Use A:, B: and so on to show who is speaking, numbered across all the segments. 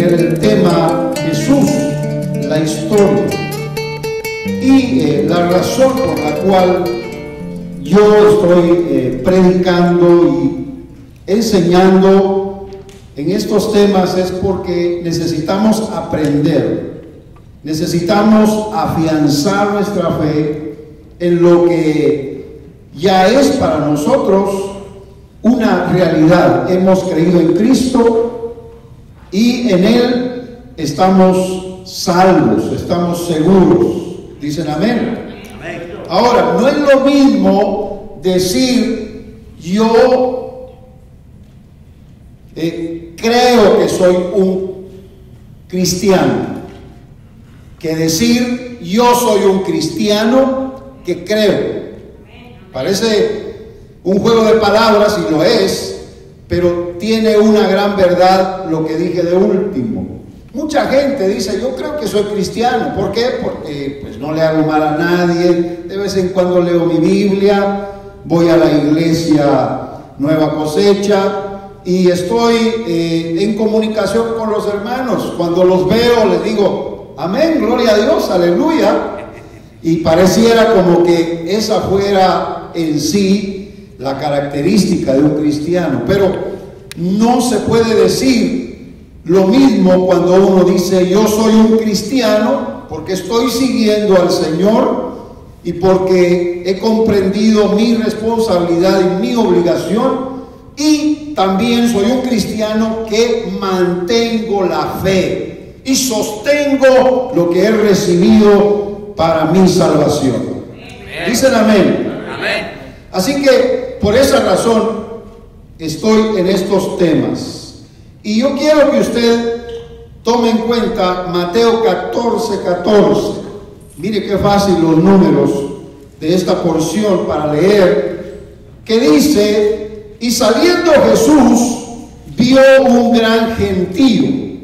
A: ver el tema Jesús, la historia, y la razón por la cual yo estoy predicando y enseñando en estos temas es porque necesitamos aprender, necesitamos afianzar nuestra fe en lo que ya es para nosotros una realidad. Hemos creído en Cristo y en Él estamos salvos, estamos seguros. Dicen amén. Ahora, no es lo mismo decir yo creo que soy un cristiano que decir yo soy un cristiano que creo. Parece un juego de palabras y lo es, pero tiene una gran verdad lo que dije de último. Mucha gente dice, yo creo que soy cristiano. ¿Por qué? Porque pues no le hago mal a nadie, de vez en cuando leo mi Biblia, voy a la iglesia Nueva Cosecha y estoy en comunicación con los hermanos. Cuando los veo les digo, amén, gloria a Dios, aleluya. Y pareciera como que esa fuera en sí la característica de un cristiano, pero no se puede decir lo mismo cuando uno dice yo soy un cristiano porque estoy siguiendo al Señor y porque he comprendido mi responsabilidad y mi obligación, y también soy un cristiano que mantengo la fe y sostengo lo que he recibido para mi salvación. Dicen amén.
B: Amén.
A: Así que por esa razón estoy en estos temas. Y yo quiero que usted tome en cuenta Mateo 14:14. Mire qué fácil los números de esta porción para leer, que dice, y saliendo Jesús vio un gran gentío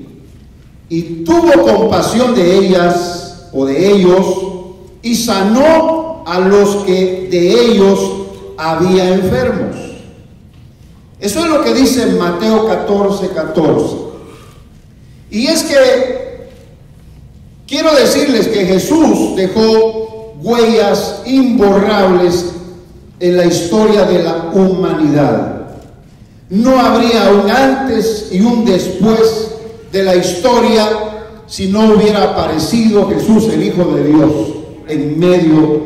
A: y tuvo compasión de ellas o de ellos y sanó a los que de ellos había enfermos. Eso es lo que dice en Mateo 14:14. Y es que quiero decirles que Jesús dejó huellas imborrables en la historia de la humanidad. No habría un antes y un después de la historia si no hubiera aparecido Jesús, el Hijo de Dios, en medio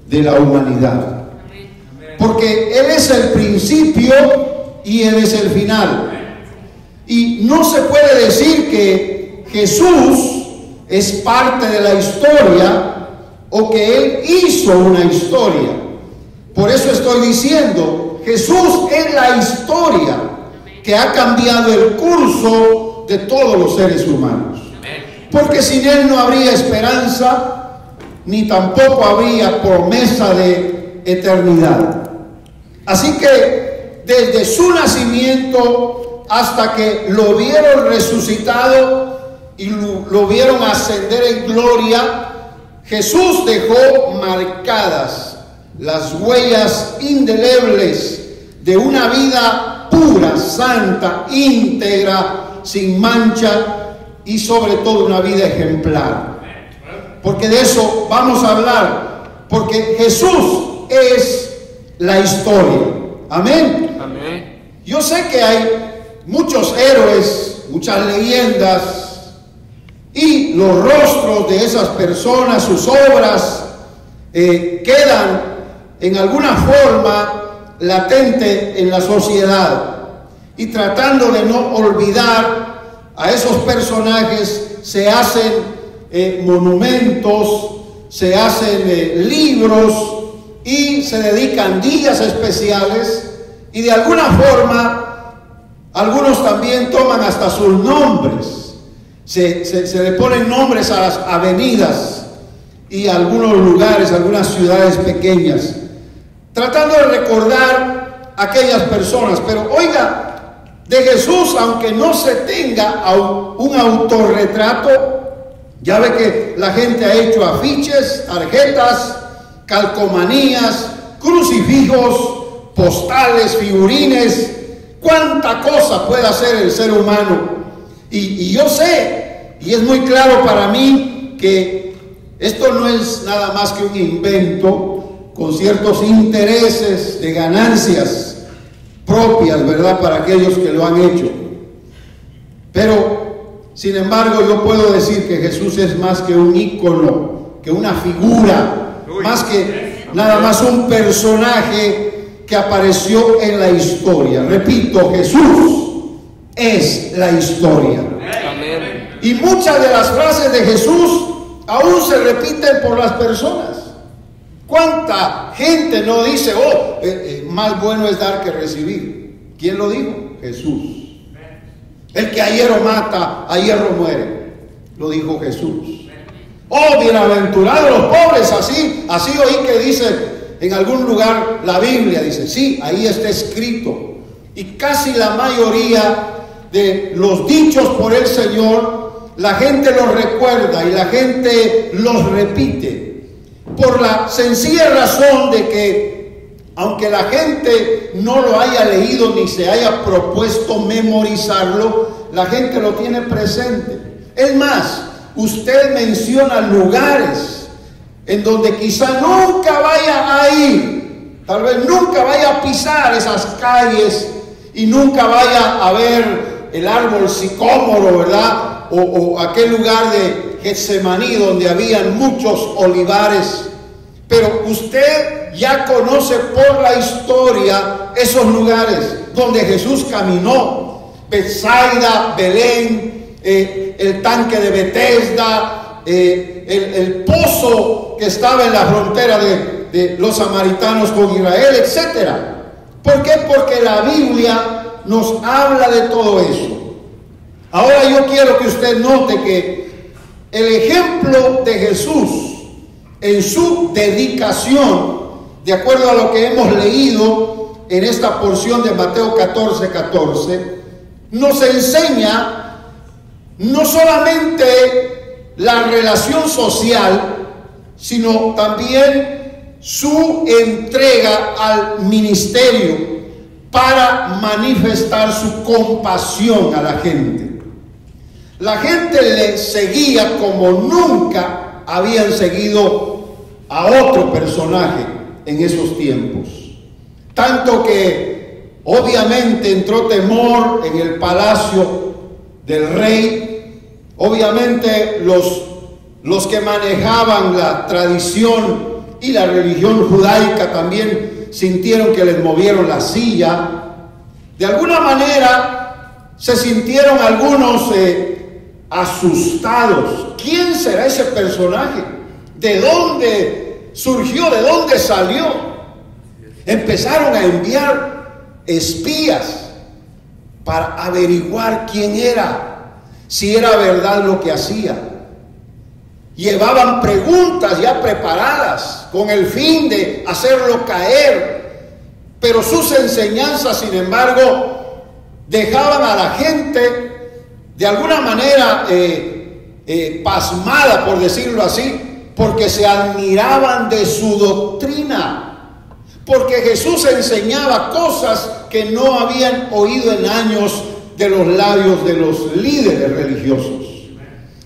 A: de la humanidad. Porque Él es el principio y Él es el final. Y no se puede decir que Jesús es parte de la historia o que Él hizo una historia. Por eso estoy diciendo, Jesús es la historia que ha cambiado el curso de todos los seres humanos. Porque sin Él no habría esperanza, ni tampoco habría promesa de eternidad. Así que desde su nacimiento hasta que lo vieron resucitado y lo vieron ascender en gloria, Jesús dejó marcadas las huellas indelebles de una vida pura, santa, íntegra, sin mancha y sobre todo una vida ejemplar. Porque de eso vamos a hablar, porque Jesús es la historia. Amén.
B: Amén.
A: Yo sé que hay muchos héroes, muchas leyendas, y los rostros de esas personas, sus obras, quedan en alguna forma latente en la sociedad. Y tratando de no olvidar a esos personajes, se hacen monumentos, se hacen libros y se dedican días especiales, y de alguna forma algunos también toman hasta sus nombres. Se le ponen nombres a las avenidas y a algunos lugares, algunas ciudades pequeñas, tratando de recordar a aquellas personas. Pero oiga, de Jesús, aunque no se tenga un autorretrato, ya ve que la gente ha hecho afiches, tarjetas, calcomanías, crucifijos, postales, figurines, cuánta cosa puede hacer el ser humano. Y yo sé, y es muy claro para mí, que esto no es nada más que un invento con ciertos intereses de ganancias propias, ¿verdad?, para aquellos que lo han hecho. Pero, sin embargo, yo puedo decir que Jesús es más que un ícono, que una figura, más que nada más un personaje que apareció en la historia. Repito, Jesús es la historia.
B: Amén.
A: Y muchas de las frases de Jesús aún se repiten por las personas. ¿Cuánta gente no dice, más bueno es dar que recibir? ¿Quién lo dijo? Jesús. El que a hierro mata, a hierro muere. Lo dijo Jesús. Oh, bienaventurados los pobres, así oí que dice en algún lugar la Biblia, dice, sí, ahí está escrito. Y casi la mayoría de los dichos por el Señor, la gente los recuerda y la gente los repite, por la sencilla razón de que, aunque la gente no lo haya leído ni se haya propuesto memorizarlo, la gente lo tiene presente. Es más, usted menciona lugares en donde quizá nunca vaya a ir, tal vez nunca vaya a pisar esas calles y nunca vaya a ver el árbol sicómoro, ¿verdad? O aquel lugar de Getsemaní donde habían muchos olivares. Pero usted ya conoce por la historia esos lugares donde Jesús caminó: Betsaida, Belén, el tanque de Betesda, el pozo que estaba en la frontera de los samaritanos con Israel, etc. ¿Por qué? Porque la Biblia nos habla de todo eso. Ahora yo quiero que usted note que el ejemplo de Jesús en su dedicación, de acuerdo a lo que hemos leído en esta porción de Mateo 14:14, nos enseña no solamente la relación social, sino también su entrega al ministerio para manifestar su compasión a la gente. La gente le seguía como nunca habían seguido a otro personaje en esos tiempos. Tanto que obviamente entró temor en el palacio del rey. Obviamente los que manejaban la tradición y la religión judaica también sintieron que les movieron la silla. De alguna manera se sintieron algunos asustados. ¿Quién será ese personaje? ¿De dónde surgió? ¿De dónde salió? Empezaron a enviar espías para averiguar quién era, si era verdad lo que hacía. Llevaban preguntas ya preparadas con el fin de hacerlo caer, pero sus enseñanzas, sin embargo, dejaban a la gente de alguna manera pasmada, por decirlo así, porque se admiraban de su doctrina, porque Jesús enseñaba cosas que no habían oído en años de los labios de los líderes religiosos.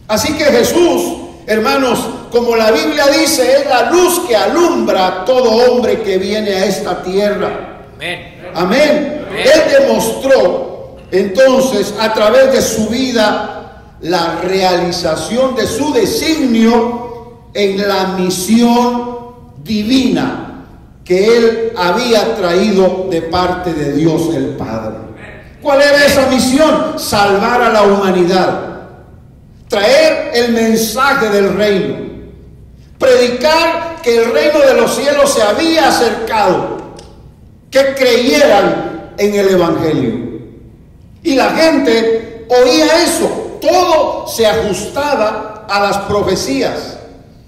A: Así que Jesús, hermanos, como la Biblia dice, es la luz que alumbra a todo hombre que viene a esta tierra. Amén. Amén. Él demostró entonces a través de su vida la realización de su designio en la misión divina que él había traído de parte de Dios el Padre. ¿Cuál era esa misión? Salvar a la humanidad, traer el mensaje del reino, predicar que el reino de los cielos se había acercado, que creyeran en el Evangelio. Y la gente oía eso, todo se ajustaba a las profecías,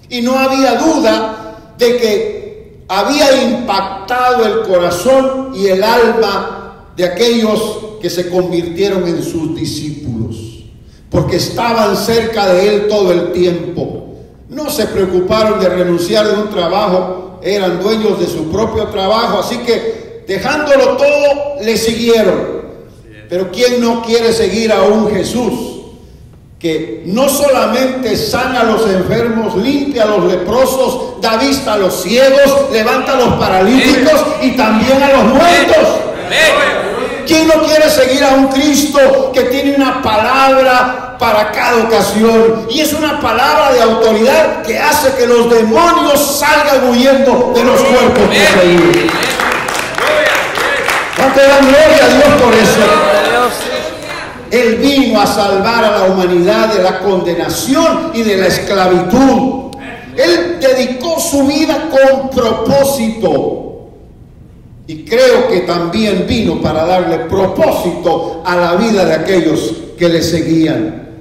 A: y no había duda de que había impactado el corazón y el alma de aquellos que se convirtieron en sus discípulos, porque estaban cerca de él todo el tiempo. No se preocuparon de renunciar de un trabajo, eran dueños de su propio trabajo, así que dejándolo todo, le siguieron. Pero ¿quién no quiere seguir a un Jesús que no solamente sana a los enfermos, limpia a los leprosos, da vista a los ciegos, levanta a los paralíticos y también a los muertos. ¿Quién no quiere seguir a un Cristo que tiene una palabra para cada ocasión? Y es una palabra de autoridad que hace que los demonios salgan huyendo de los cuerpos poseídos. ¿Cuánto dan gloria a Dios por eso? Él vino a salvar a la humanidad de la condenación y de la esclavitud. Él dedicó su vida con propósito. Y creo que también vino para darle propósito a la vida de aquellos que le seguían.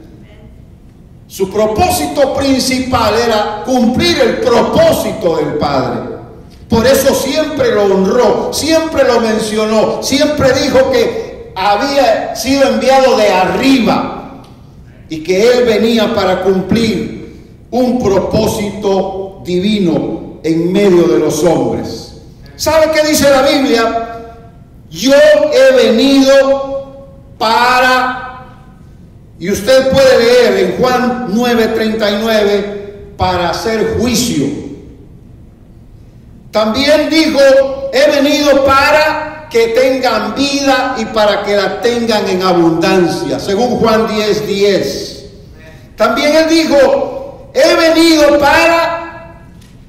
A: Su propósito principal era cumplir el propósito del Padre. Por eso siempre lo honró, siempre lo mencionó, siempre dijo que había sido enviado de arriba y que Él venía para cumplir un propósito divino en medio de los hombres. ¿Sabe qué dice la Biblia? Yo he venido para, y usted puede leer en Juan 9:39, para hacer juicio. También dijo, he venido para que tengan vida y para que la tengan en abundancia, según Juan 10:10. También él dijo, he venido para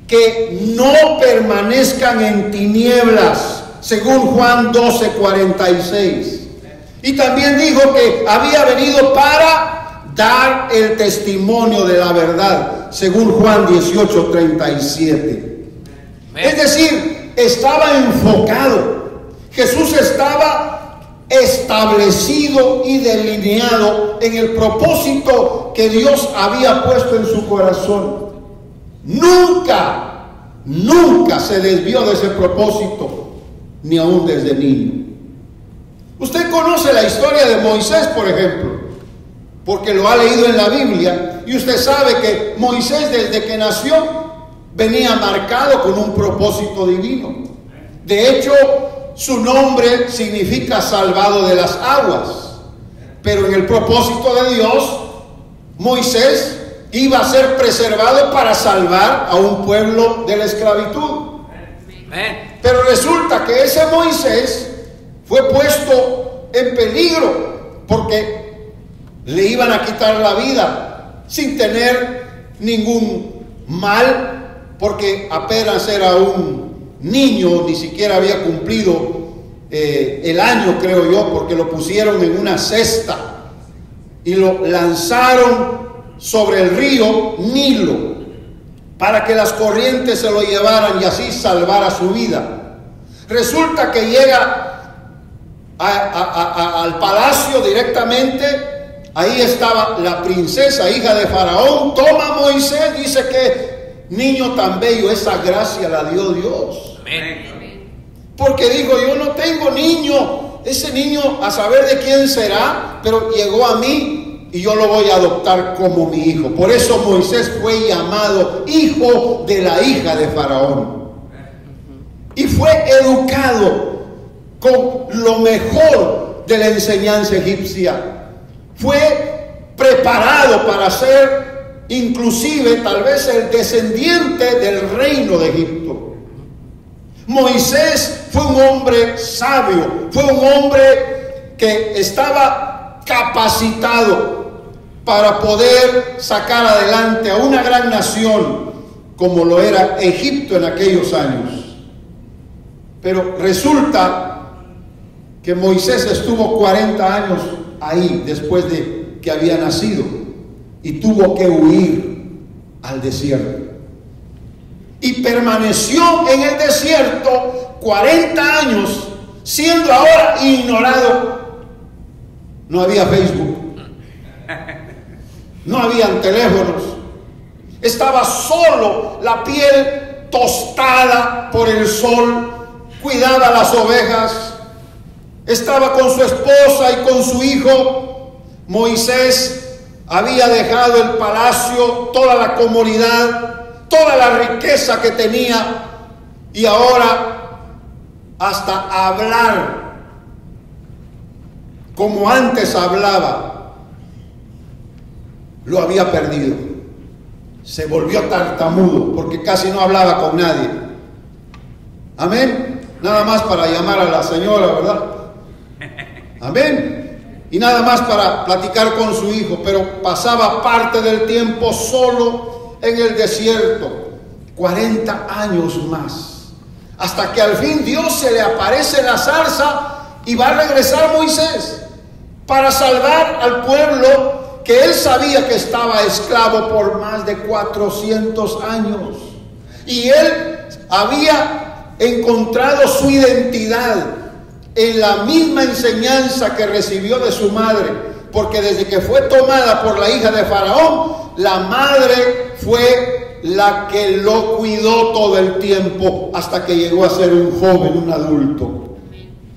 A: que no permanezcan en tinieblas, según Juan 12:46. Y también dijo que había venido para dar el testimonio de la verdad, según Juan 18:37. Es decir, estaba enfocado. Jesús estaba establecido y delineado en el propósito que Dios había puesto en su corazón. Nunca se desvió de ese propósito, ni aún desde niño. Usted conoce la historia de Moisés, por ejemplo, porque lo ha leído en la Biblia, y usted sabe que Moisés, desde que nació, venía marcado con un propósito divino. De hecho, su nombre significa salvado de las aguas, pero en el propósito de Dios, Moisés iba a ser preservado para salvar a un pueblo de la esclavitud. Pero resulta que ese Moisés fue puesto en peligro porque le iban a quitar la vida sin tener ningún mal, porque apenas era un niño, ni siquiera había cumplido el año, creo yo, porque lo pusieron en una cesta y lo lanzaron sobre el río Nilo para que las corrientes se lo llevaran y así salvara su vida. Resulta que llega al palacio directamente. Ahí estaba la princesa, hija de Faraón. Toma a Moisés, dice que niño tan bello, esa gracia la dio Dios. Amén. Porque dijo, yo no tengo niño, ese niño a saber de quién será, pero llegó a mí y yo lo voy a adoptar como mi hijo. Por eso Moisés fue llamado hijo de la hija de Faraón. Y fue educado con lo mejor de la enseñanza egipcia. Fue preparado para ser inclusive tal vez el descendiente del reino de Egipto. Moisés fue un hombre sabio, fue un hombre que estaba capacitado para poder sacar adelante a una gran nación como lo era Egipto en aquellos años. Pero resulta que Moisés estuvo 40 años ahí después de que había nacido y tuvo que huir al desierto. Y permaneció en el desierto 40 años, siendo ahora ignorado. No había Facebook. No habían teléfonos. Estaba solo, la piel tostada por el sol. Cuidaba las ovejas. Estaba con su esposa y con su hijo. Moisés había dejado el palacio, toda la comodidad, toda la riqueza que tenía, y ahora hasta hablar como antes hablaba lo había perdido. Se volvió tartamudo porque casi no hablaba con nadie. Amén. Nada más para llamar a la señora, ¿verdad? Amén. Y nada más para platicar con su hijo, pero pasaba parte del tiempo solo en el desierto. 40 años más, hasta que al fin Dios se le aparece en la zarza y va a regresar Moisés para salvar al pueblo que él sabía que estaba esclavo por más de 400 años. Y él había encontrado su identidad en la misma enseñanza que recibió de su madre, porque desde que fue tomada por la hija de Faraón, la madre fue la que lo cuidó todo el tiempo hasta que llegó a ser un joven, un adulto.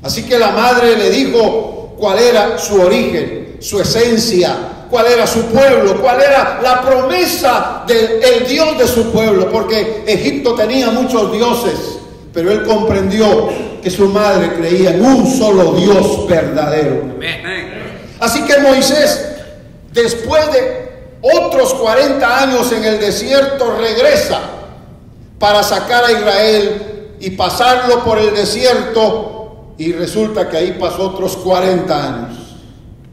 A: Así que la madre le dijo cuál era su origen, su esencia, cuál era su pueblo, cuál era la promesa del Dios de su pueblo, porque Egipto tenía muchos dioses, pero él comprendió que su madre creía en un solo Dios verdadero. Así que Moisés, después de otros 40 años en el desierto, regresa para sacar a Israel y pasarlo por el desierto, y resulta que ahí pasó otros 40 años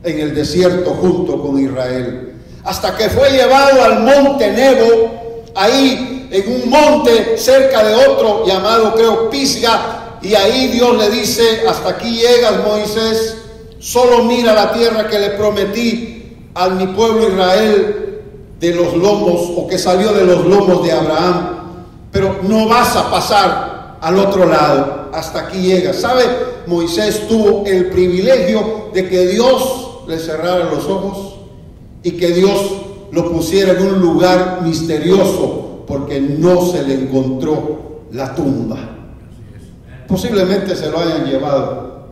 A: en el desierto junto con Israel, hasta que fue llevado al monte Nebo, ahí en un monte cerca de otro llamado, creo, Pisga, y ahí Dios le dice: hasta aquí llegas, Moisés, solo mira la tierra que le prometí a mi pueblo Israel, de los lomos, o que salió de los lomos de Abraham, pero no vas a pasar al otro lado, hasta aquí llegas. ¿Sabe? Moisés tuvo el privilegio de que Dios le cerrara los ojos y que Dios lo pusiera en un lugar misterioso, porque no se le encontró la tumba. Posiblemente se lo hayan llevado.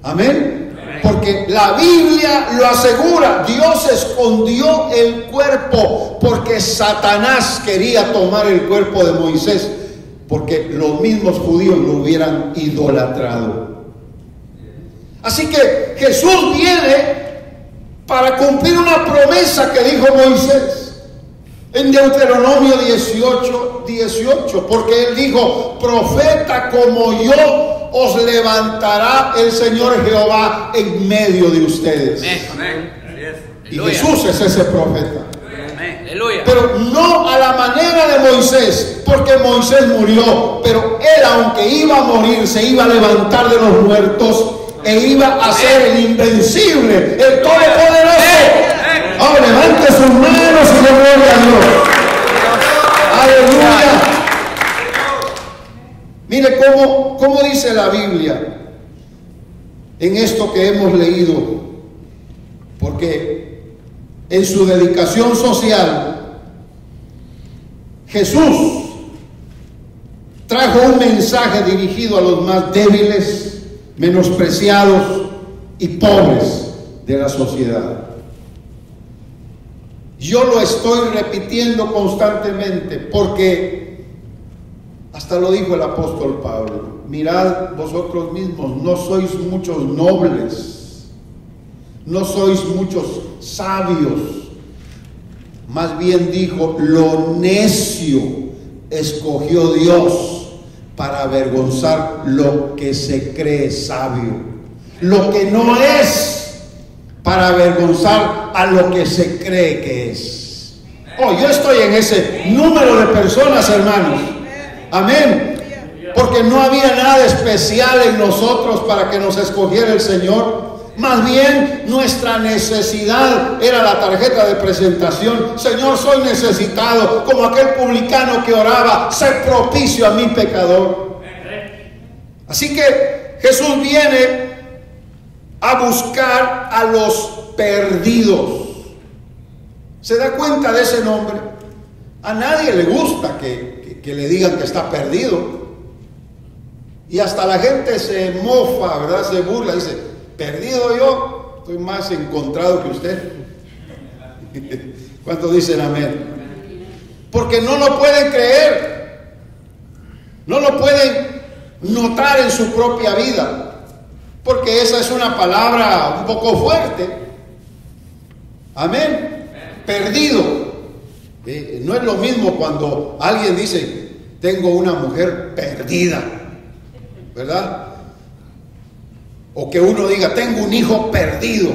A: Amén. Porque la Biblia lo asegura, Dios escondió el cuerpo porque Satanás quería tomar el cuerpo de Moisés, porque los mismos judíos lo hubieran idolatrado. Así que Jesús viene para cumplir una promesa que dijo Moisés en Deuteronomio 18, porque él dijo: profeta como yo os levantará el Señor Jehová en medio de ustedes. Y Jesús es ese profeta. Pero no a la manera de Moisés, porque Moisés murió, pero él, aunque iba a morir, se iba a levantar de los muertos e iba a ser el invencible, el todopoderoso. Ahora levante sus manos y le gloria a Dios. Aleluya. Mire cómo dice la Biblia en esto que hemos leído, porque en su dedicación social Jesús trajo un mensaje dirigido a los más débiles, menospreciados y pobres de la sociedad. Yo lo estoy repitiendo constantemente porque hasta lo dijo el apóstol Pablo: mirad vosotros mismos, no sois muchos nobles, no sois muchos sabios, más bien dijo: lo necio escogió Dios para avergonzar lo que se cree sabio, lo que no es, para avergonzar a lo que se cree que es. Oh, yo estoy en ese número de personas, hermanos. Amén. Porque no había nada especial en nosotros para que nos escogiera el Señor. Más bien nuestra necesidad era la tarjeta de presentación. Señor, soy necesitado, como aquel publicano que oraba: sé propicio a mi pecador. Así que Jesús viene a buscar a los perdidos. ¿Se da cuenta de ese nombre? A nadie le gusta que le digan que está perdido. Y hasta la gente se mofa, ¿verdad? Se burla, dice: perdido yo, estoy más encontrado que usted. ¿Cuántos dicen amén? Porque no lo pueden creer, no lo pueden notar en su propia vida, porque esa es una palabra un poco fuerte. Amén. perdido. No es lo mismo cuando alguien dice, tengo una mujer perdida, ¿verdad? O que uno diga, tengo un hijo perdido.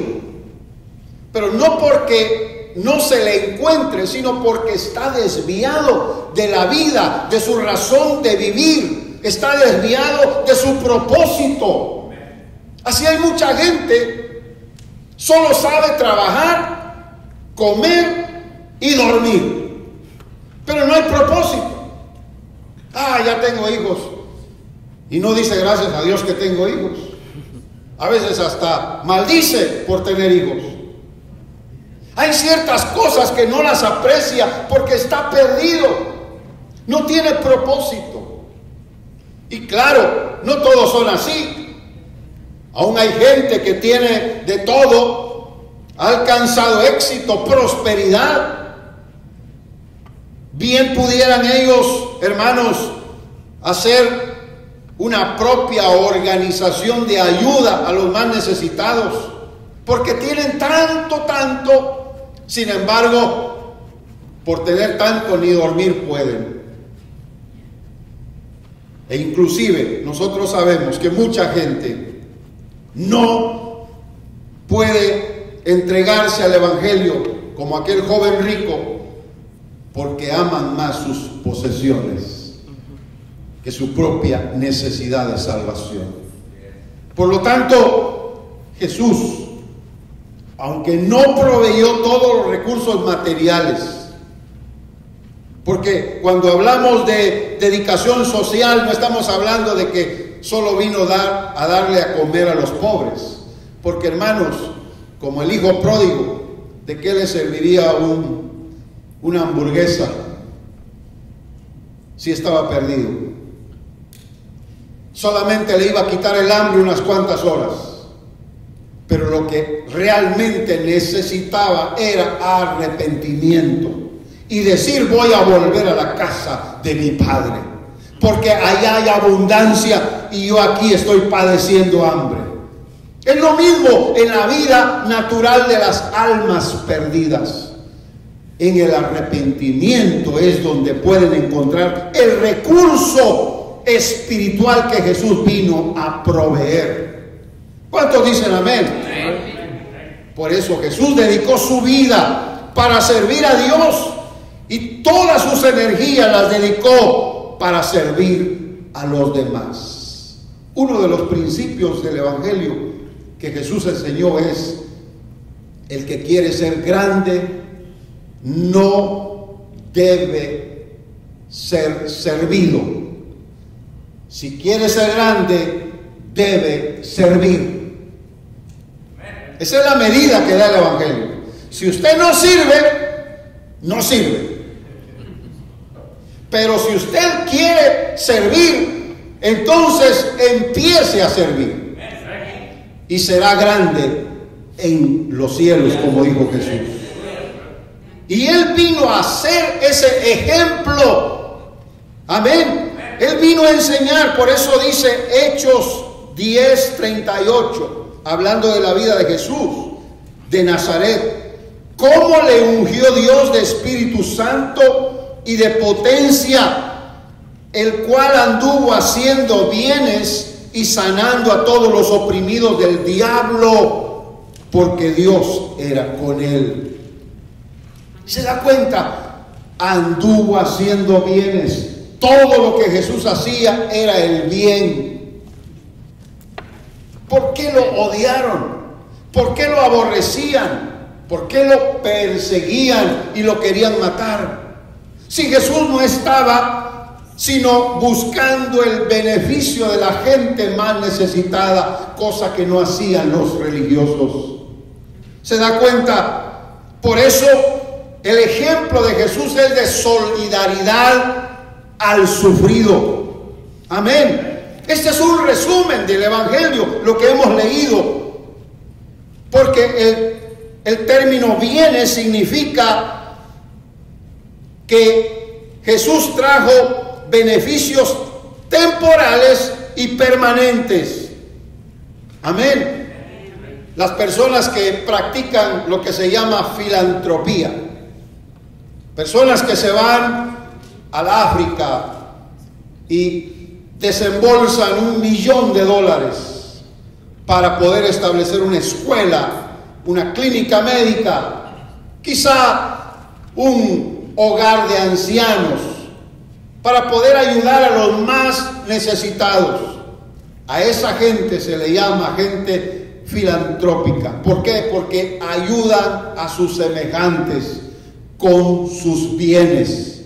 A: Pero no porque no se le encuentre, sino porque está desviado de la vida, de su razón de vivir, está desviado de su propósito. Así hay mucha gente, solo sabe trabajar, comer y dormir, pero no hay propósito. Ya tengo hijos, y no dice gracias a Dios que tengo hijos. A veces hasta maldice por tener hijos. Hay ciertas cosas que no las aprecia porque está perdido, no tiene propósito. Y claro, no todos son así. Aún hay gente que tiene de todo, ha alcanzado éxito, prosperidad. Bien pudieran ellos, hermanos, hacer una propia organización de ayuda a los más necesitados, porque tienen tanto, sin embargo, por tener tanto ni dormir pueden. E inclusive nosotros sabemos que mucha gente no puede entregarse al Evangelio como aquel joven rico, porque aman más sus posesiones que su propia necesidad de salvación. Por lo tanto, Jesús, aunque no proveyó todos los recursos materiales, porque cuando hablamos de dedicación social no estamos hablando de que solo vino a darle a comer a los pobres, porque hermanos, como el hijo pródigo, ¿de qué le serviría una hamburguesa si estaba perdido? Solamente le iba a quitar el hambre unas cuantas horas, pero lo que realmente necesitaba era arrepentimiento y decir, voy a volver a la casa de mi padre, porque allá hay abundancia y yo aquí estoy padeciendo hambre. Es lo mismo en la vida natural de las almas perdidas. En el arrepentimiento es donde pueden encontrar el recurso espiritual que Jesús vino a proveer. ¿Cuántos dicen amén? Por eso Jesús dedicó su vida para servir a Dios y todas sus energías las dedicó para servir a los demás. Uno de los principios del Evangelio que Jesús enseñó es: el que quiere ser grande no debe ser servido. Si quiere ser grande, debe servir. Esa es la medida que da el Evangelio. Si usted no sirve, no sirve. Pero si usted quiere servir, entonces empiece a servir. Y será grande en los cielos, como dijo Jesús. Y Él vino a ser ese ejemplo. Amén. Él vino a enseñar, por eso dice Hechos 10:38, hablando de la vida de Jesús de Nazaret, cómo le ungió Dios de Espíritu Santo y de potencia, el cual anduvo haciendo bienes y sanando a todos los oprimidos del diablo, porque Dios era con él. ¿Se da cuenta? Anduvo haciendo bienes. Todo lo que Jesús hacía era el bien. ¿Por qué lo odiaron? ¿Por qué lo aborrecían? ¿Por qué lo perseguían y lo querían matar? Si Jesús no estaba sino buscando el beneficio de la gente más necesitada, cosa que no hacían los religiosos. ¿Se da cuenta? Por eso el ejemplo de Jesús es de solidaridad al sufrido. Amén. Este es un resumen del Evangelio, lo que hemos leído, porque el término bienes significa que Jesús trajo beneficios temporales y permanentes. Amén. Las personas que practican lo que se llama filantropía, Personas que se van al África y desembolsan $1 millón para poder establecer una escuela, una clínica médica, quizá un hogar de ancianos, para poder ayudar a los más necesitados. A esa gente se le llama gente filantrópica. ¿Por qué? Porque ayudan a sus semejantes con sus bienes.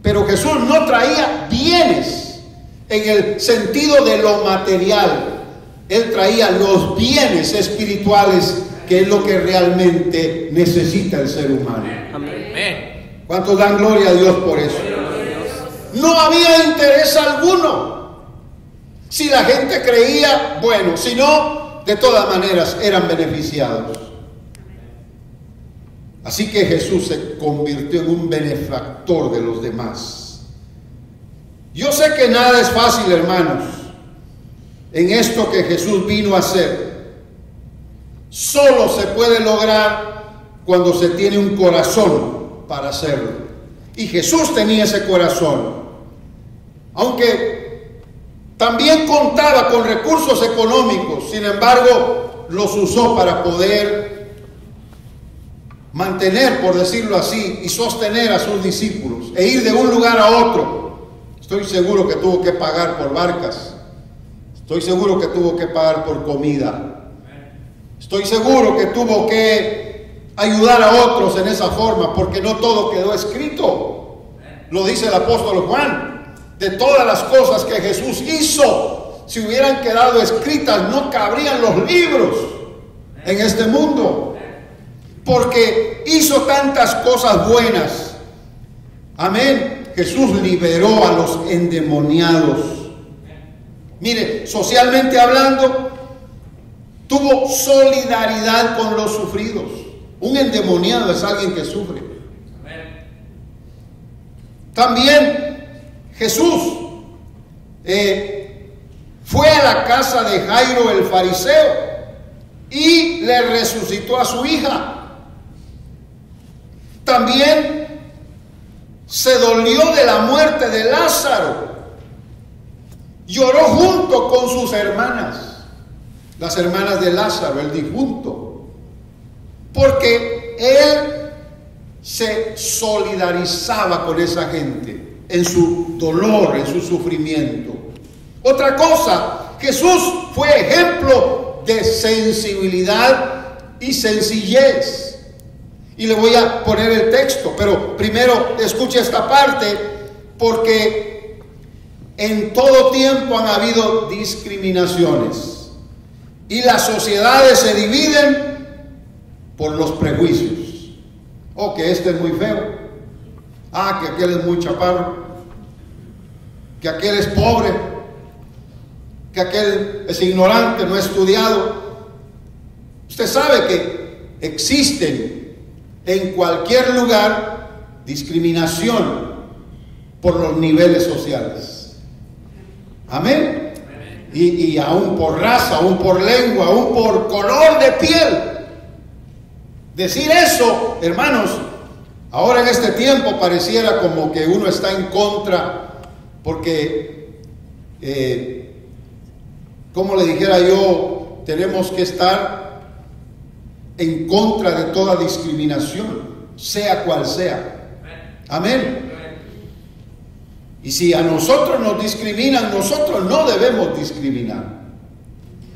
A: Pero Jesús no traía bienes en el sentido de lo material. Él traía los bienes espirituales, que es lo que realmente necesita el ser humano. Amén. ¿Cuántos dan gloria a Dios por eso? No había interés alguno. Si la gente creía, bueno, si no, de todas maneras eran beneficiados. Así que Jesús se convirtió en un benefactor de los demás. Yo sé que nada es fácil, hermanos, en esto que Jesús vino a hacer. Solo se puede lograr cuando se tiene un corazón para hacerlo. Y Jesús tenía ese corazón. Aunque también contaba con recursos económicos, sin embargo, los usó para poder mantener, por decirlo así, y sostener a sus discípulos e ir de un lugar a otro. Estoy seguro que tuvo que pagar por barcas. Estoy seguro que tuvo que pagar por comida. Estoy seguro que tuvo que ayudar a otros en esa forma, porque no todo quedó escrito. Lo dice el apóstol Juan. De todas las cosas que Jesús hizo, si hubieran quedado escritas, no cabrían los libros en este mundo. Porque hizo tantas cosas buenas. Amén. Jesús liberó a los endemoniados. Mire, socialmente hablando, tuvo solidaridad con los sufridos. Un endemoniado es alguien que sufre. También Jesús fue a la casa de Jairo el fariseo y le resucitó a su hija. También se dolió de la muerte de Lázaro. Lloró junto con sus hermanas, las hermanas de Lázaro, el difunto, porque él se solidarizaba con esa gente en su dolor, en su sufrimiento. Otra cosa, Jesús fue ejemplo de sensibilidad y sencillez. Y le voy a poner el texto, pero primero escuche esta parte, porque en todo tiempo han habido discriminaciones y las sociedades se dividen por los prejuicios. Oh, que este es muy feo. Ah, que aquel es muy chaparro, que aquel es pobre, que aquel es ignorante, no ha estudiado. Usted sabe que existen en cualquier lugar discriminación por los niveles sociales. Amén. Y aún por raza, aún por lengua, aún por color de piel. Decir eso, hermanos, ahora en este tiempo pareciera como que uno está en contra, porque, como le dijera yo, tenemos que estar en contra de toda discriminación, sea cual sea. Amén. Y si a nosotros nos discriminan, nosotros no debemos discriminar.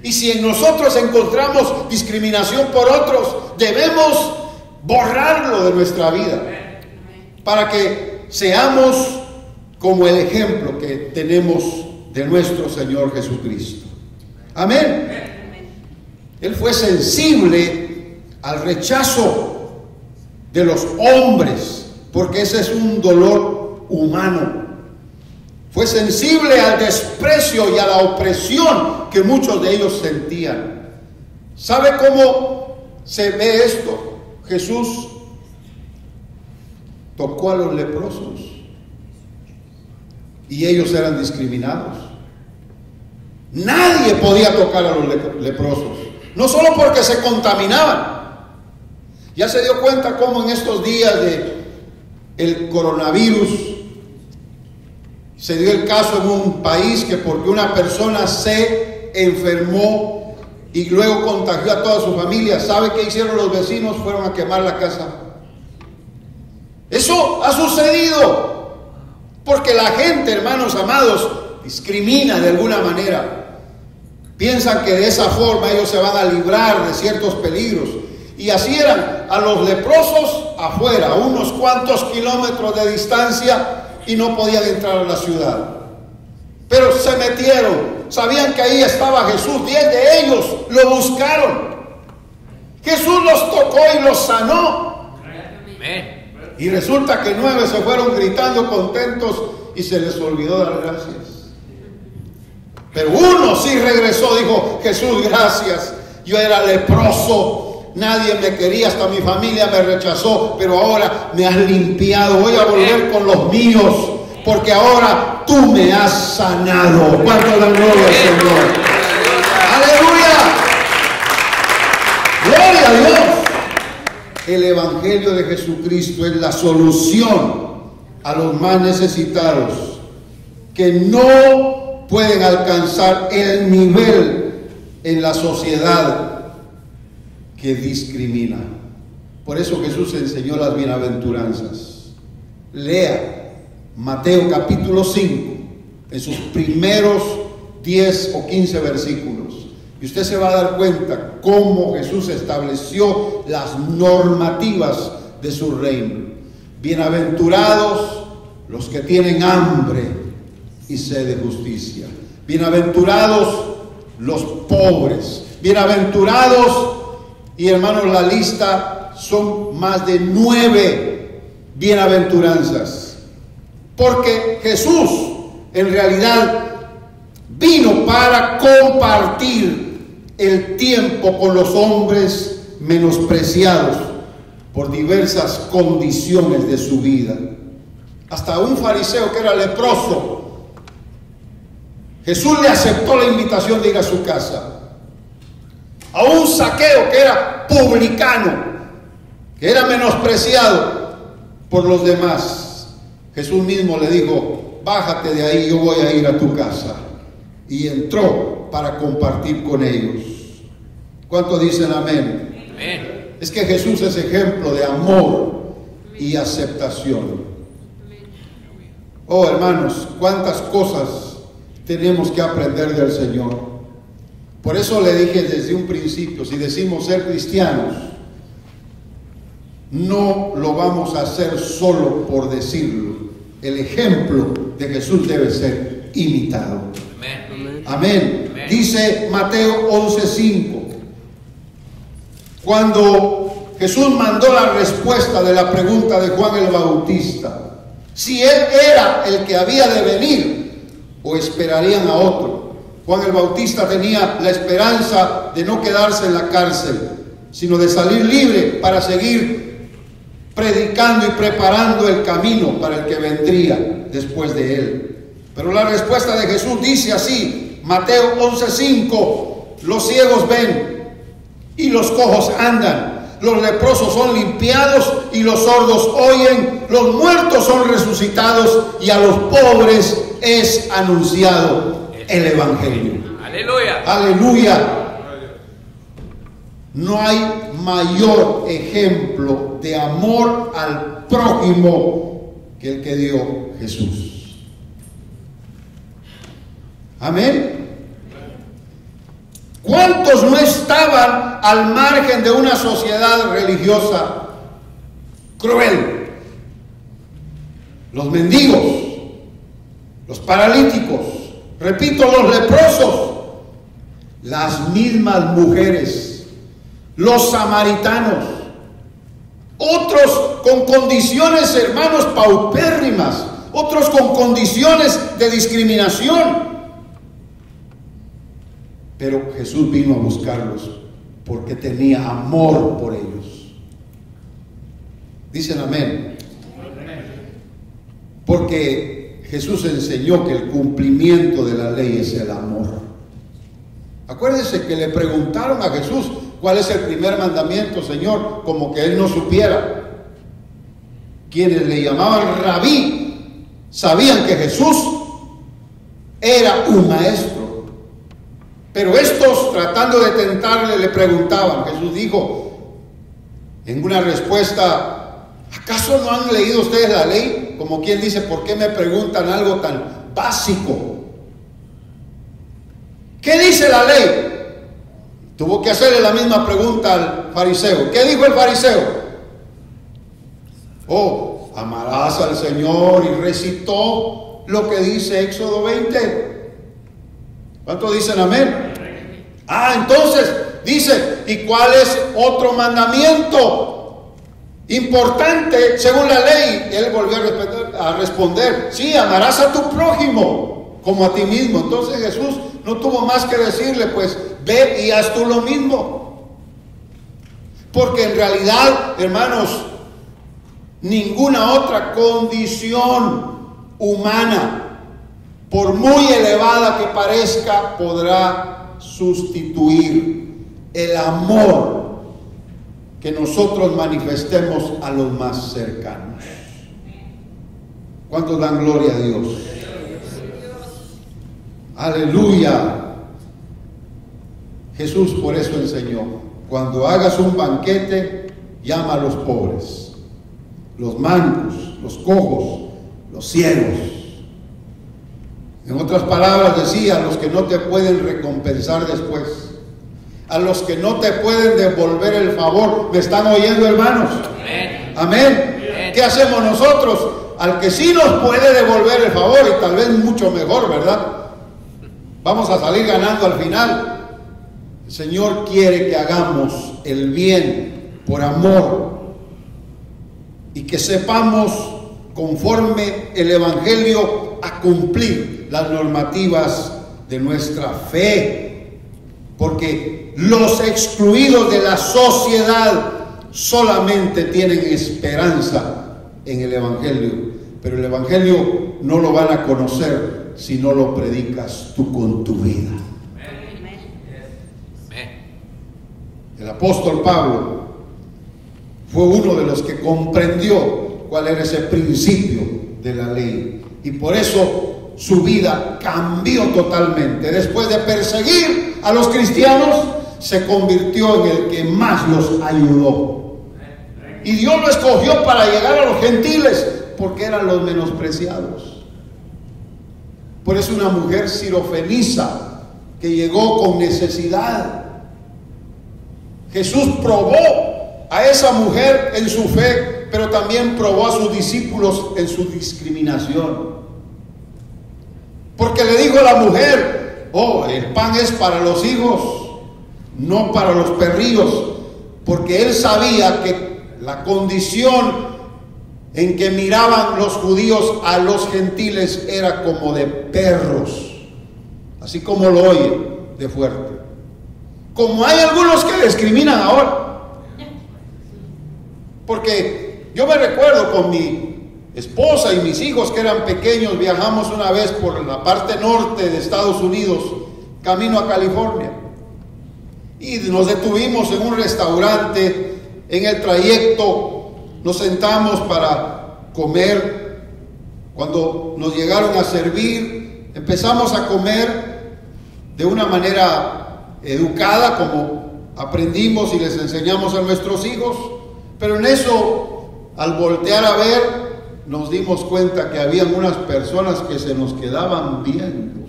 A: Y si en nosotros encontramos discriminación por otros, debemos borrarlo de nuestra vida, para que seamos como el ejemplo que tenemos de nuestro Señor Jesucristo. Amén. Él fue sensible al rechazo de los hombres, porque ese es un dolor humano. Fue sensible al desprecio y a la opresión que muchos de ellos sentían. ¿Sabe cómo se ve esto? Jesús tocó a los leprosos y ellos eran discriminados. Nadie podía tocar a los leprosos, no solo porque se contaminaban. Ya se dio cuenta cómo en estos días de el coronavirus. Se dio el caso en un país que porque una persona se enfermó y luego contagió a toda su familia, ¿sabe qué hicieron los vecinos? Fueron a quemar la casa. Eso ha sucedido porque la gente, hermanos amados, discrimina de alguna manera. Piensan que de esa forma ellos se van a librar de ciertos peligros. Y así eran a los leprosos afuera, a unos cuantos kilómetros de distancia, y no podían entrar a la ciudad. Pero se metieron, sabían que ahí estaba Jesús, 10 de ellos lo buscaron. Jesús los tocó y los sanó. Y resulta que 9 se fueron gritando contentos y se les olvidó dar gracias. Pero uno sí regresó, dijo: Jesús, gracias, yo era leproso, nadie me quería, hasta mi familia me rechazó, pero ahora me has limpiado, voy a volver con los míos, porque ahora tú me has sanado. ¿Cuánto la gloria al Señor? ¡Aleluya! ¡Gloria a Dios! El Evangelio de Jesucristo es la solución a los más necesitados, que no pueden alcanzar el nivel en la sociedad que discrimina. Por eso Jesús enseñó las bienaventuranzas. Lea Mateo capítulo 5, en sus primeros 10 o 15 versículos, y usted se va a dar cuenta cómo Jesús estableció las normativas de su reino. Bienaventurados los que tienen hambre y sed de justicia. Bienaventurados los pobres. Bienaventurados. Y hermanos, la lista son más de 9 bienaventuranzas. Porque Jesús en realidad vino para compartir el tiempo con los hombres menospreciados por diversas condiciones de su vida. Hasta un fariseo que era leproso, Jesús le aceptó la invitación de ir a su casa. A un Zaqueo que era publicano, que era menospreciado por los demás, Jesús mismo le dijo: bájate de ahí, yo voy a ir a tu casa. Y entró para compartir con ellos. ¿Cuántos dicen amén? Amén. Es que Jesús es ejemplo de amor y aceptación. Oh, hermanos, cuántas cosas tenemos que aprender del Señor. Por eso le dije desde un principio, si decimos ser cristianos, no lo vamos a hacer solo por decirlo. El ejemplo de Jesús debe ser imitado. Amén. Amén. Amén. Dice Mateo 11:5. Cuando Jesús mandó la respuesta de la pregunta de Juan el Bautista, si él era el que había de venir o esperarían a otro. Juan el Bautista tenía la esperanza de no quedarse en la cárcel, sino de salir libre para seguir predicando y preparando el camino para el que vendría después de él. Pero la respuesta de Jesús dice así, Mateo 11:5: los ciegos ven y los cojos andan, los leprosos son limpiados y los sordos oyen, los muertos son resucitados y a los pobres es anunciado el Evangelio. Aleluya. Aleluya. No hay mayor ejemplo de amor al prójimo que el que dio Jesús. Amén. ¿Cuántos no estaban al margen de una sociedad religiosa cruel? Los mendigos, los paralíticos, repito, los leprosos, las mismas mujeres, los samaritanos, otros con condiciones, hermanos, paupérrimas, otros con condiciones de discriminación. Pero Jesús vino a buscarlos porque tenía amor por ellos. Dicen amén. Porque Jesús enseñó que el cumplimiento de la ley es el amor. Acuérdense que le preguntaron a Jesús cuál es el primer mandamiento, Señor, como que él no supiera. quienes le llamaban rabí, sabían que Jesús era un maestro. Pero estos, tratando de tentarle, le preguntaban. Jesús dijo en una respuesta: ¿acaso no han leído ustedes la ley? Como quien dice, ¿por qué me preguntan algo tan básico? ¿Qué dice la ley? Tuvo que hacerle la misma pregunta al fariseo. ¿Qué dijo el fariseo? Oh, amarás al Señor, y recitó lo que dice Éxodo 20. ¿Cuántos dicen amén? Entonces dice, ¿y cuál es otro mandamiento importante según la ley? Él volvió a responder, sí, amarás a tu prójimo como a ti mismo. Entonces Jesús no tuvo más que decirle, pues ve y haz tú lo mismo. Porque en realidad, hermanos, ninguna otra condición humana, por muy elevada que parezca, podrá sustituir el amor que nosotros manifestemos a los más cercanos. ¿Cuántos dan gloria a Dios? Aleluya. Jesús por eso enseñó: cuando hagas un banquete, llama a los pobres, los mancos, los cojos, los ciegos. En otras palabras decía, a los que no te pueden recompensar después, a los que no te pueden devolver el favor. ¿Me están oyendo, hermanos? Amén. Amén. ¿Qué hacemos nosotros? Al que sí nos puede devolver el favor, y tal vez mucho mejor, ¿verdad? Vamos a salir ganando al final. El Señor quiere que hagamos el bien por amor y que sepamos, conforme el Evangelio, a cumplir las normativas de nuestra fe. Porque los excluidos de la sociedad solamente tienen esperanza en el Evangelio. Pero el Evangelio no lo van a conocer si no lo predicas tú con tu vida. El apóstol Pablo fue uno de los que comprendió cuál era ese principio de la ley, y por eso su vida cambió totalmente. Después de perseguir a los cristianos, se convirtió en el que más los ayudó, y Dios lo escogió para llegar a los gentiles, porque eran los menospreciados. Por eso una mujer sirofenisa que llegó con necesidad, Jesús probó a esa mujer en su fe, pero también probó a sus discípulos en su discriminación. Porque le dijo a la mujer: oh, el pan es para los hijos, no para los perrillos. Porque él sabía que la condición en que miraban los judíos a los gentiles era como de perros, así como lo oyen de fuerte. Como hay algunos que discriminan ahora. Porque yo me recuerdo con mi esposa y mis hijos que eran pequeños, viajamos una vez por la parte norte de Estados Unidos, camino a California, y nos detuvimos en un restaurante. En el trayecto nos sentamos para comer. Cuando nos llegaron a servir, empezamos a comer de una manera educada, como aprendimos y les enseñamos a nuestros hijos. Pero en eso, al voltear a ver, nos dimos cuenta que habían unas personas que se nos quedaban viendo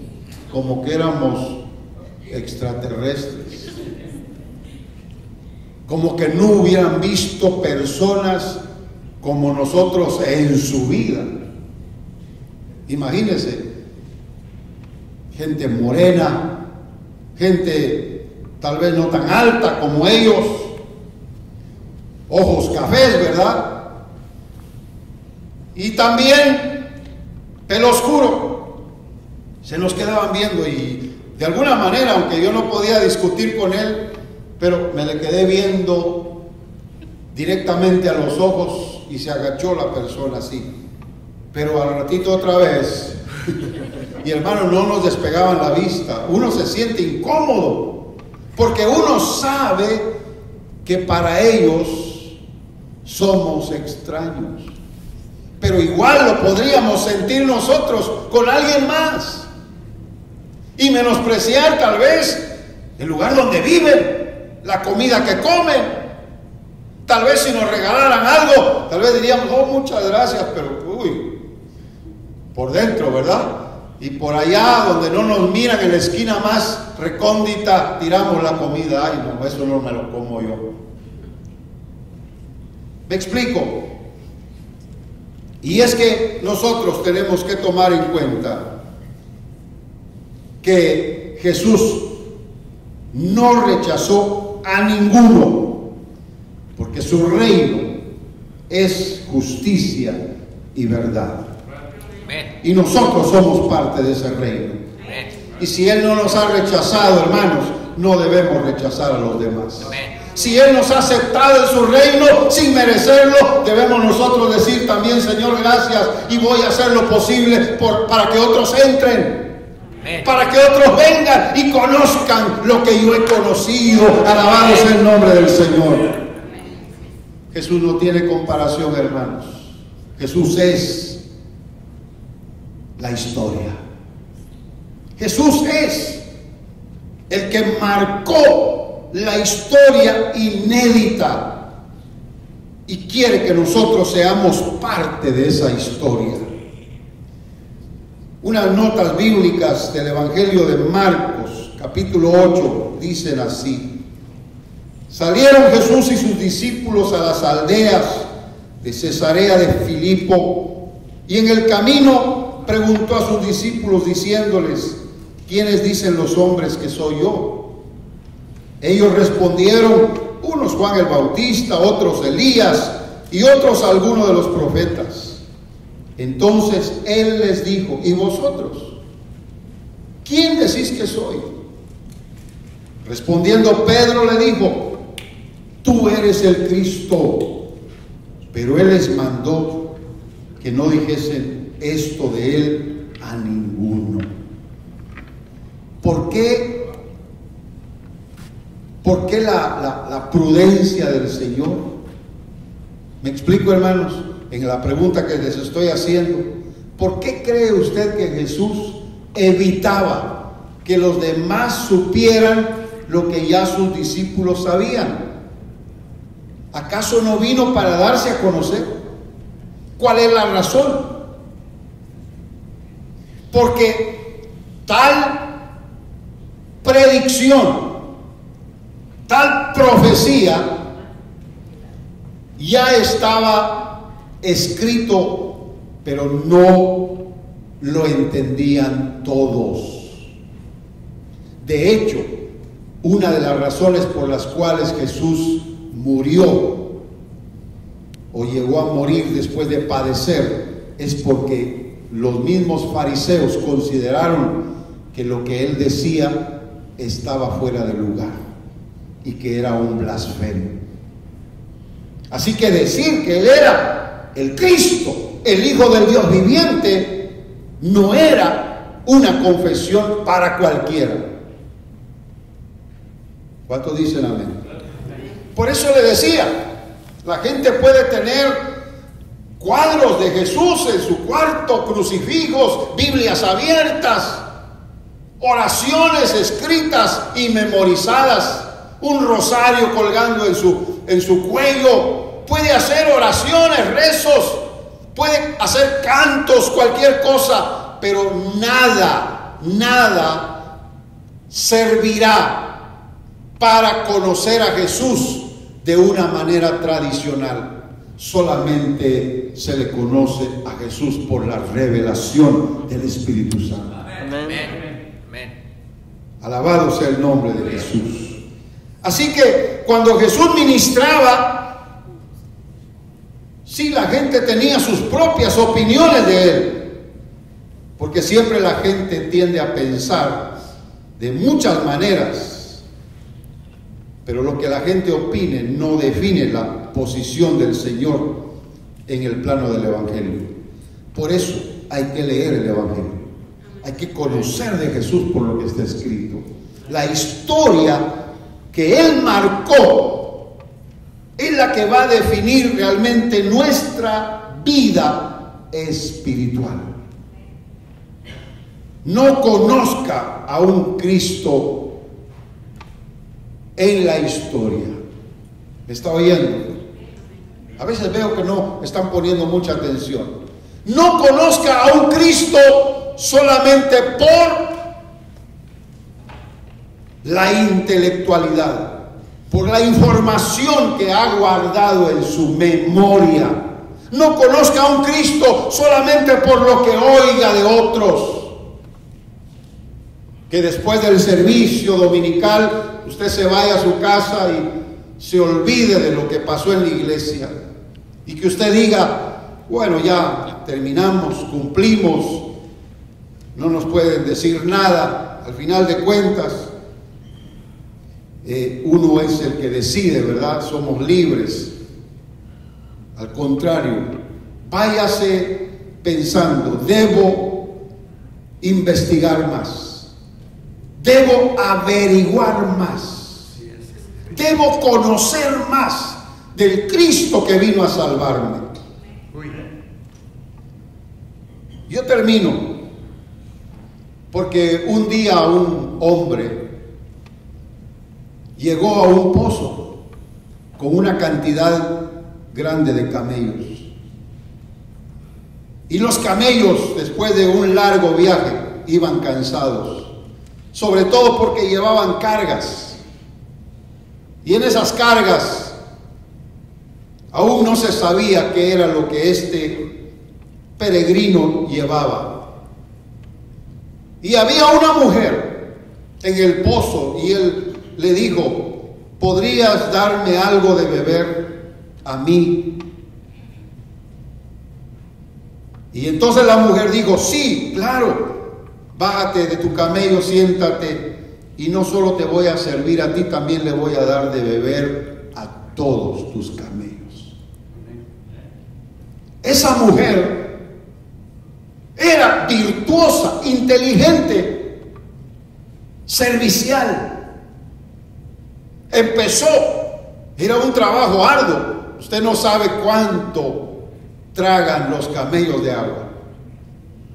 A: como que éramos extraterrestres, como que no hubieran visto personas como nosotros en su vida. Imagínense, gente morena, gente tal vez no tan alta como ellos, ojos cafés, ¿verdad? Y también pelo oscuro. Se nos quedaban viendo, y de alguna manera, aunque yo no podía discutir con él, pero me le quedé viendo directamente a los ojos, y se agachó la persona así. Pero al ratito otra vez, y hermano, no nos despegaban la vista. Uno se siente incómodo, porque uno sabe que para ellos somos extraños. pero igual lo podríamos sentir nosotros con alguien más y menospreciar tal vez el lugar donde viven, la comida que comen. Tal vez si nos regalaran algo, tal vez diríamos, oh, muchas gracias, pero uy, por dentro, ¿verdad? Y por allá donde no nos miran, en la esquina más recóndita, tiramos la comida. Ay, no, eso no me lo como yo. ¿Me explico? Y es que nosotros tenemos que tomar en cuenta que Jesús no rechazó a ninguno, porque su reino es justicia y verdad. Y nosotros somos parte de ese reino. Y si Él no nos ha rechazado, hermanos, no debemos rechazar a los demás. Si Él nos ha aceptado en su reino sin merecerlo, debemos nosotros decir también, Señor, gracias, y voy a hacer lo posible para que otros entren, para que otros vengan y conozcan lo que yo he conocido. Alabado sea el nombre del Señor. Jesús no tiene comparación, hermanos. Jesús es la historia. Jesús es el que marcó la historia inédita y quiere que nosotros seamos parte de esa historia. Unas notas bíblicas del Evangelio de Marcos, capítulo 8, dicen así: salieron Jesús y sus discípulos a las aldeas de Cesarea de Filipo, y en el camino preguntó a sus discípulos diciéndoles: ¿quiénes dicen los hombres que soy yo? Ellos respondieron: unos Juan el Bautista, otros Elías y otros algunos de los profetas. Entonces Él les dijo: ¿y vosotros? ¿Quién decís que soy? Respondiendo Pedro le dijo: tú eres el Cristo. Pero Él les mandó que no dijesen esto de Él a ninguno. ¿Por qué la prudencia del Señor? ¿Me explico, hermanos? En la pregunta que les estoy haciendo, ¿por qué cree usted que Jesús evitaba que los demás supieran lo que ya sus discípulos sabían? ¿Acaso no vino para darse a conocer? ¿Cuál es la razón? Porque tal predicción, tal profecía ya estaba escrito, pero no lo entendían todos. De hecho, una de las razones por las cuales Jesús murió o llegó a morir después de padecer es porque los mismos fariseos consideraron que lo que Él decía estaba fuera de lugar y que era un blasfemo. Así que decir que Él era el Cristo, el Hijo del Dios viviente, no era una confesión para cualquiera. ¿Cuántos dicen amén? Por eso le decía, la gente puede tener cuadros de Jesús en su cuarto, crucifijos, Biblias abiertas, oraciones escritas y memorizadas, un rosario colgando en su cuello. Puede hacer oraciones, rezos, puede hacer cantos, cualquier cosa, pero nada servirá para conocer a Jesús de una manera tradicional. Solamente se le conoce a Jesús por la revelación del Espíritu Santo.
B: Amén.
A: Alabado sea el nombre de Jesús. Así que cuando Jesús ministraba, sí, la gente tenía sus propias opiniones de Él, porque siempre la gente tiende a pensar de muchas maneras, pero lo que la gente opine no define la posición del Señor en el plano del Evangelio. Por eso hay que leer el Evangelio, hay que conocer de Jesús por lo que está escrito. La historia que Él marcó es la que va a definir realmente nuestra vida espiritual. No conozca a un Cristo en la historia. ¿Me está oyendo? A veces veo que no están poniendo mucha atención. No conozca a un Cristo solamente por la intelectualidad, por la información que ha guardado en su memoria. No conozca a un Cristo solamente por lo que oiga de otros. Que después del servicio dominical usted se vaya a su casa y se olvide de lo que pasó en la iglesia. Y que usted diga, bueno, ya terminamos, cumplimos, no nos pueden decir nada. Al final de cuentas, uno es el que decide, ¿verdad? Somos libres. Al contrario, váyase pensando, debo investigar más, debo averiguar más, debo conocer más del Cristo que vino a salvarme. Yo termino, porque un día un hombre llegó a un pozo con una cantidad grande de camellos. Y los camellos, después de un largo viaje, iban cansados, sobre todo porque llevaban cargas. Y en esas cargas aún no se sabía qué era lo que este peregrino llevaba. Y había una mujer en el pozo y él le dijo, ¿podrías darme algo de beber a mí? Y entonces la mujer dijo, sí, claro, bájate de tu camello, siéntate, y no solo te voy a servir a ti, también le voy a dar de beber a todos tus camellos. Esa mujer era virtuosa, inteligente, servicial. Empezó, era un trabajo arduo. Usted no sabe cuánto tragan los camellos de agua,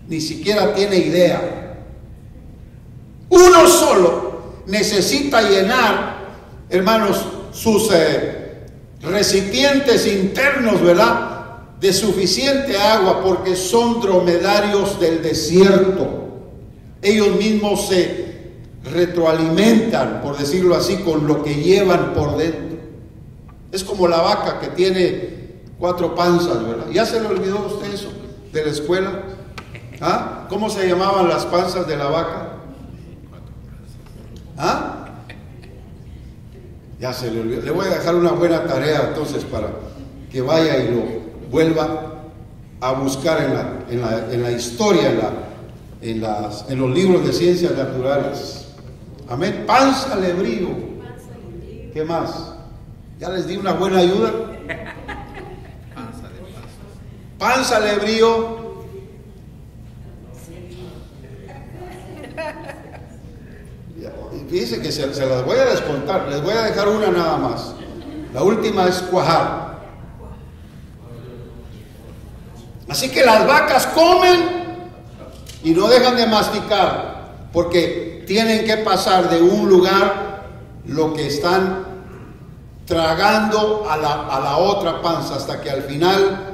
A: ni siquiera tiene idea. Uno solo necesita llenar, hermanos, sus recipientes internos, ¿verdad?, de suficiente agua, porque son dromedarios del desierto. Ellos mismos se retroalimentan, por decirlo así, con lo que llevan por dentro. Es como la vaca que tiene 4 panzas, ¿verdad? ¿Ya se le olvidó a usted eso de la escuela? ¿Ah? ¿Cómo se llamaban las panzas de la vaca? ¿Ah? Ya se le olvidó. Le voy a dejar una buena tarea entonces para que vaya y lo vuelva a buscar en la historia, en los libros de ciencias naturales. Amén. Panza lebrío. ¿Qué más? ¿Ya les di una buena ayuda? Panza lebrío. Fíjense que se las voy a descontar. Les voy a dejar una nada más. La última es cuajar. Así que las vacas comen y no dejan de masticar, porque tienen que pasar de un lugar lo que están tragando a la otra panza, hasta que al final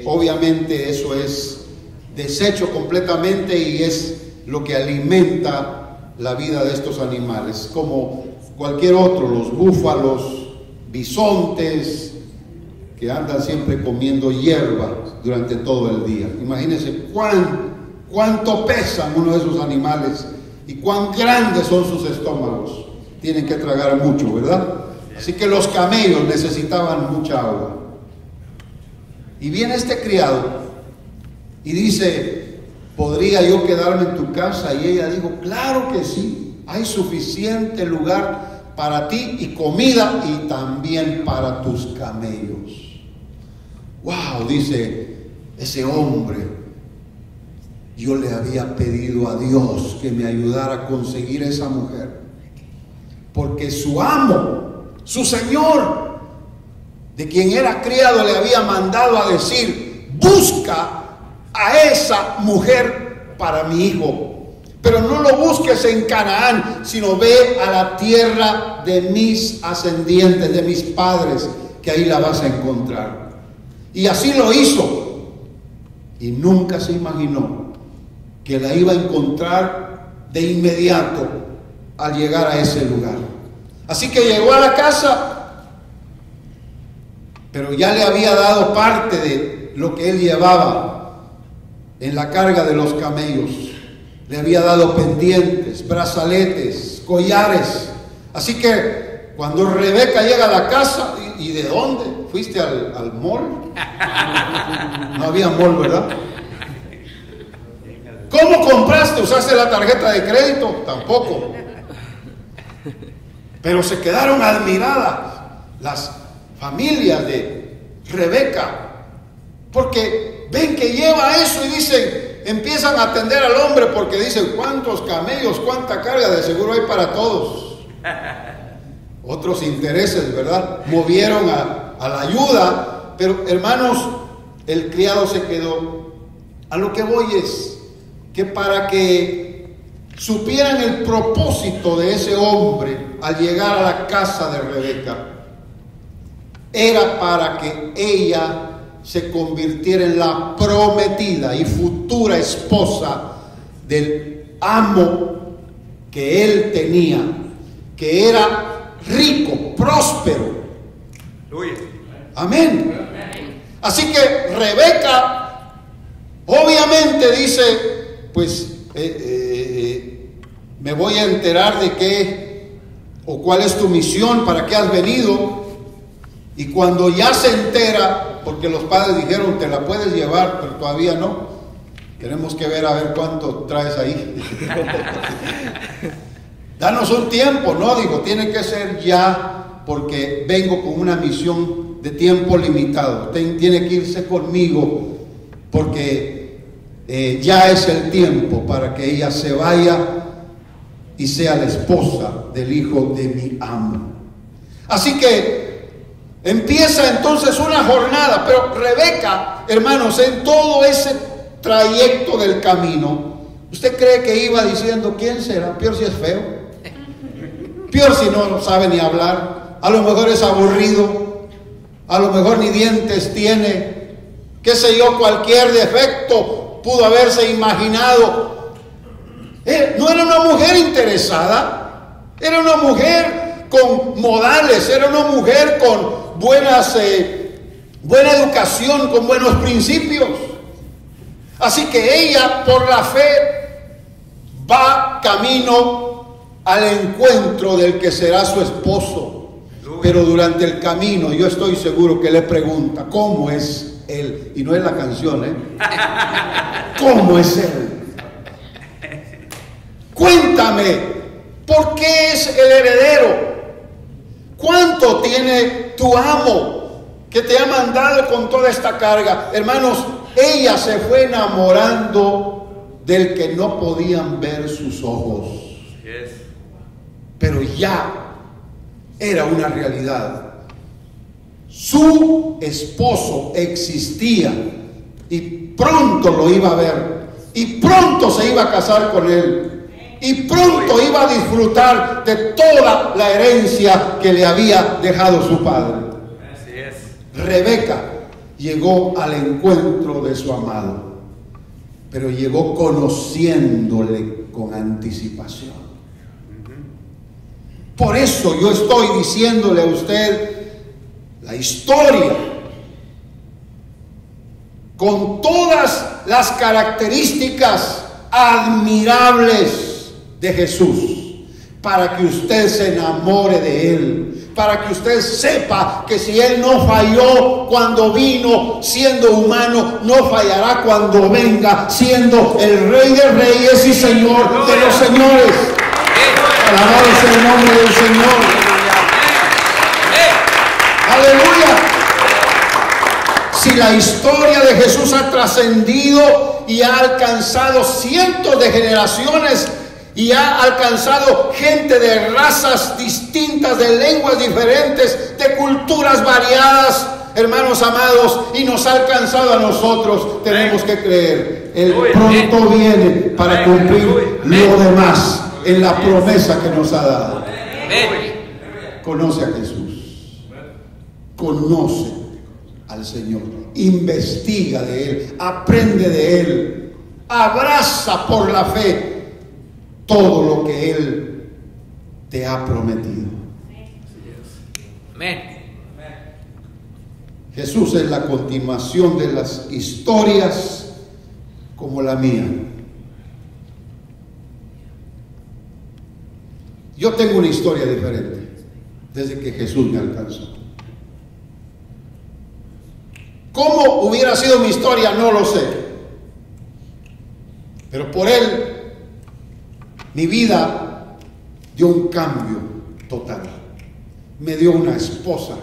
A: obviamente eso es deshecho completamente y es lo que alimenta la vida de estos animales, como cualquier otro, los búfalos, bisontes, que andan siempre comiendo hierba durante todo el día. Imagínense cuánto pesan uno de esos animales y cuán grandes son sus estómagos. Tienen que tragar mucho, ¿verdad? Así que los camellos necesitaban mucha agua. Y viene este criado y dice, ¿podría yo quedarme en tu casa? Y ella dijo, claro que sí, hay suficiente lugar para ti y comida y también para tus camellos. Wow, dice ese hombre, yo le había pedido a Dios que me ayudara a conseguir esa mujer, porque su amo, su señor, de quien era criado, le había mandado a decir, busca a esa mujer para mi hijo. Pero no lo busques en Canaán, sino ve a la tierra de mis ascendientes, de mis padres, que ahí la vas a encontrar. Y así lo hizo. Y nunca se imaginó que la iba a encontrar de inmediato al llegar a ese lugar. Así que llegó a la casa, pero ya le había dado parte de lo que él llevaba en la carga de los camellos. Le había dado pendientes, brazaletes, collares. Así que cuando Rebeca llega a la casa, ¿y de dónde? ¿Fuiste al mall? No había mall, ¿verdad? ¿Cómo compraste? ¿Usaste la tarjeta de crédito? Tampoco. Pero se quedaron admiradas las familias de Rebeca, porque ven que lleva eso y dicen, empiezan a atender al hombre porque dicen, ¿cuántos camellos, cuánta carga? De seguro hay para todos. Otros intereses, ¿verdad? Movieron a la ayuda, pero hermanos, el criado se quedó. A lo que voy es que para que supieran el propósito de ese hombre al llegar a la casa de Rebeca, era para que ella se convirtiera en la prometida y futura esposa del amo que él tenía, que era rico, próspero. Amén. Así que Rebeca obviamente dice, pues me voy a enterar de qué o cuál es tu misión, para qué has venido. Y cuando ya se entera, porque los padres dijeron, te la puedes llevar, pero todavía no, tenemos que ver a ver cuánto traes ahí. Danos un tiempo, no, digo, tiene que ser ya, porque vengo con una misión de tiempo limitado. Tiene que irse conmigo, porque ya es el tiempo para que ella se vaya y sea la esposa del hijo de mi amo. Así que empieza entonces una jornada, pero Rebeca, hermanos, en todo ese trayecto del camino, ¿usted cree que iba diciendo, quién será? Peor si es feo, peor si no sabe ni hablar, a lo mejor es aburrido, a lo mejor ni dientes tiene, qué sé yo, cualquier defecto pudo haberse imaginado. No era una mujer interesada, era una mujer con modales, era una mujer con buena educación, con buenos principios. Así que ella, por la fe, va camino al encuentro del que será su esposo. Pero durante el camino, yo estoy seguro que le pregunta, ¿cómo es él? Y no es la canción, ¿cómo es él? Cuéntame, ¿por qué es el heredero? ¿Cuánto tiene tu amo que te ha mandado con toda esta carga? Hermanos, ella se fue enamorando del que no podían ver sus ojos. Pero ya era una realidad. Su esposo existía y pronto lo iba a ver y pronto se iba a casar con él. Y pronto iba a disfrutar de toda la herencia que le había dejado su padre.
B: Así es.
A: Rebeca llegó al encuentro de su amado, pero llegó conociéndole con anticipación. Por eso yo estoy diciéndole a usted la historia con todas las características admirables de Jesús, para que usted se enamore de él, para que usted sepa que si él no falló cuando vino siendo humano, no fallará cuando venga siendo el Rey de Reyes y Señor de los señores. Alabado sea el nombre del Señor. Aleluya. Si la historia de Jesús ha trascendido y ha alcanzado cientos de generaciones y ha alcanzado gente de razas distintas, de lenguas diferentes, de culturas variadas, hermanos amados, y nos ha alcanzado a nosotros, tenemos que creer. Él pronto viene para cumplir lo demás en la promesa que nos ha dado. Conoce a Jesús. Conoce al Señor. Investiga de Él. Aprende de Él. Abraza por la fe todo lo que Él te ha prometido.
B: Amén.
A: Jesús es la continuación de las historias como la mía. Yo tengo una historia diferente desde que Jesús me alcanzó. ¿Cómo hubiera sido mi historia? No lo sé. Pero por Él, mi vida dio un cambio total. Me dio una esposa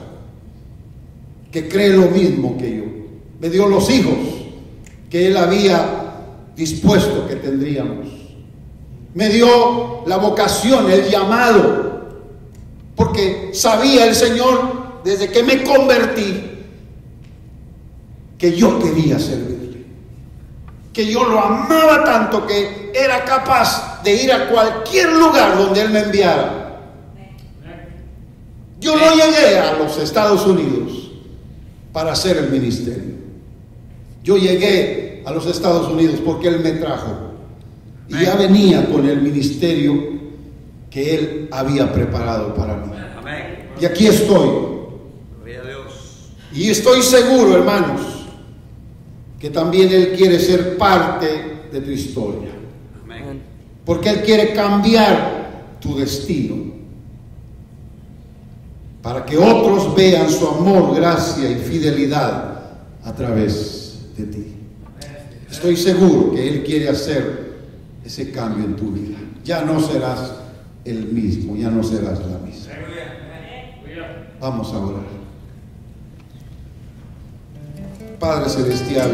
A: que cree lo mismo que yo. Me dio los hijos que Él había dispuesto que tendríamos. Me dio la vocación, el llamado, porque sabía el Señor desde que me convertí que yo quería servirle, que yo lo amaba tanto que era capaz de ir a cualquier lugar donde Él me enviara. Yo no llegué a los Estados Unidos para hacer el ministerio. Yo llegué a los Estados Unidos porque Él me trajo. Y ya venía con el ministerio que Él había preparado para mí. Y aquí estoy. Y estoy seguro, hermanos, que también Él quiere ser parte de tu historia. Porque Él quiere cambiar tu destino, para que otros vean su amor, gracia y fidelidad a través de ti. Estoy seguro que Él quiere hacer ese cambio en tu vida. Ya no serás el mismo, ya no serás la misma. Vamos a orar. Padre Celestial,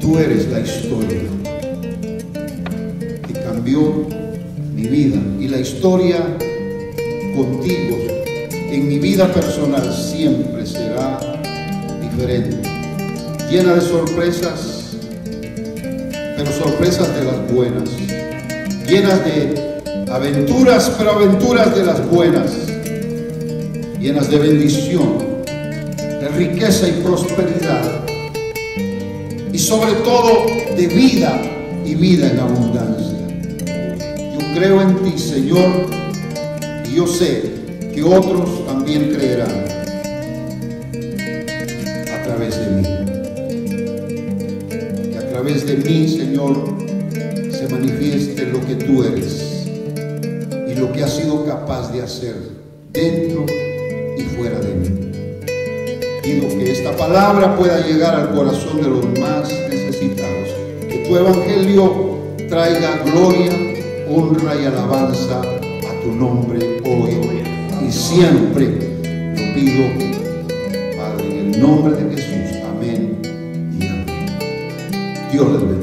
A: tú eres la historia que cambió mi vida, y la historia contigo en mi vida personal siempre será diferente, llena de sorpresas, pero sorpresas de las buenas, llenas de aventuras, pero aventuras de las buenas, llenas de bendición, de riqueza y prosperidad, y sobre todo de vida y vida en abundancia. Yo creo en ti, Señor, y yo sé que otros también creerán a través de mí. Que a través de mí, Señor, se manifieste lo que tú eres y lo que has sido capaz de hacer dentro y fuera de mí. Pido que esta palabra pueda llegar al corazón de los más necesitados. Que tu evangelio traiga gloria, honra y alabanza a tu nombre hoy y siempre. Lo pido, Padre, en el nombre de Jesús. Amén y amén. Dios les bendiga.